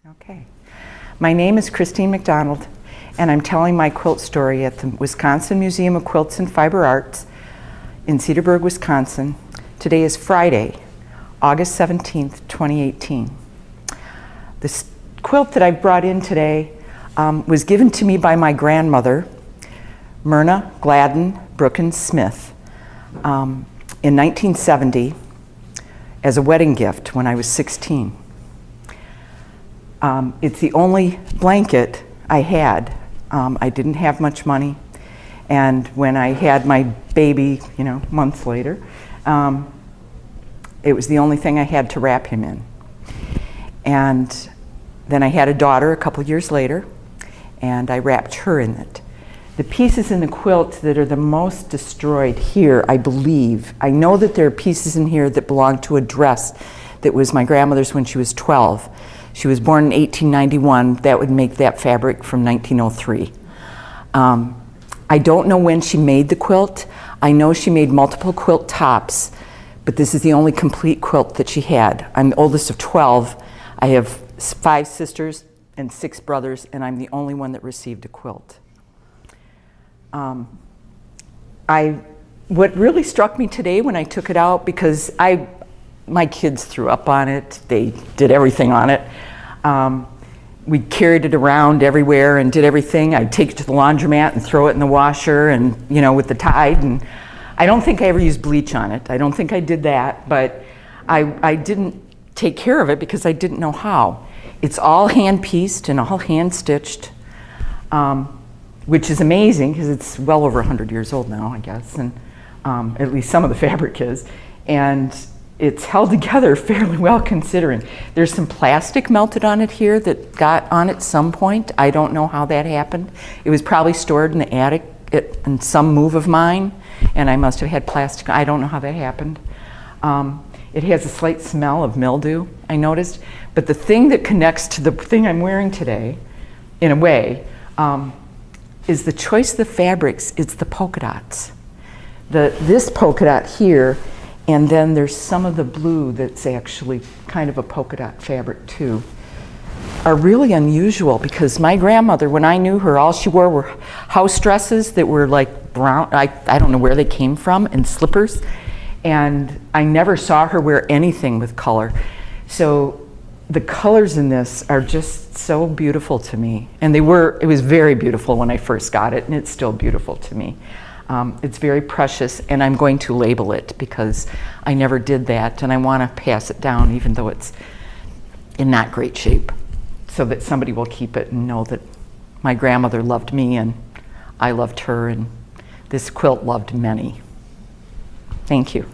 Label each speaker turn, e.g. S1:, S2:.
S1: Okay. My name is Christine MacDonald, and I'm telling my quilt story at the Wisconsin Museum of Quilts and Fiber Arts in Cedarburg, Wisconsin. Today is Friday, August 17th, 2018. This quilt that I brought in today was given to me by my grandmother, Myrna Gladden Brookins Smith, in 1970 as a wedding gift when I was 16. It's the only blanket I had. I didn't have much money, and when I had my baby, months later, it was the only thing I had to wrap him in. And then I had a daughter a couple years later, and I wrapped her in it. The pieces in the quilt that are the most destroyed here, I believe, I know that there are pieces in here that belong to a dress that was my grandmother's when she was 12. She was born in 1891. That would make that fabric from 1903. I don't know when she made the quilt. I know she made multiple quilt tops, but this is the only complete quilt that she had. I'm the oldest of 12. I have 5 sisters and 6 brothers, and I'm the only one that received a quilt. What really struck me today when I took it out, because my kids threw up on it, they did everything on it. We carried it around everywhere and did everything. I'd take it to the laundromat and throw it in the washer and, with the Tide. And I don't think I ever used bleach on it. I don't think I did that, but I didn't take care of it because I didn't know how. It's all hand-pieced and all hand-stitched, which is amazing because it's well over 100 years old now, I guess, and at least some of the fabric is. And it's held together fairly well considering. There's some plastic melted on it here that got on at some point. I don't know how that happened. It was probably stored in the attic in some move of mine, and I must have had plastic. I don't know how that happened. It has a slight smell of mildew, I noticed. But the thing that connects to the thing I'm wearing today, in a way, is the choice of the fabrics. It's the polka dots. This polka dot here, and then there's some of the blue that's actually kind of a polka dot fabric too, are really unusual because my grandmother, when I knew her, all she wore were house dresses that were like brown, I don't know where they came from, and slippers. And I never saw her wear anything with color. So the colors in this are just so beautiful to me. And it was very beautiful when I first got it, and it's still beautiful to me. It's very precious, and I'm going to label it because I never did that, and I want to pass it down even though it's in not great shape, so that somebody will keep it and know that my grandmother loved me and I loved her, and this quilt loved many. Thank you.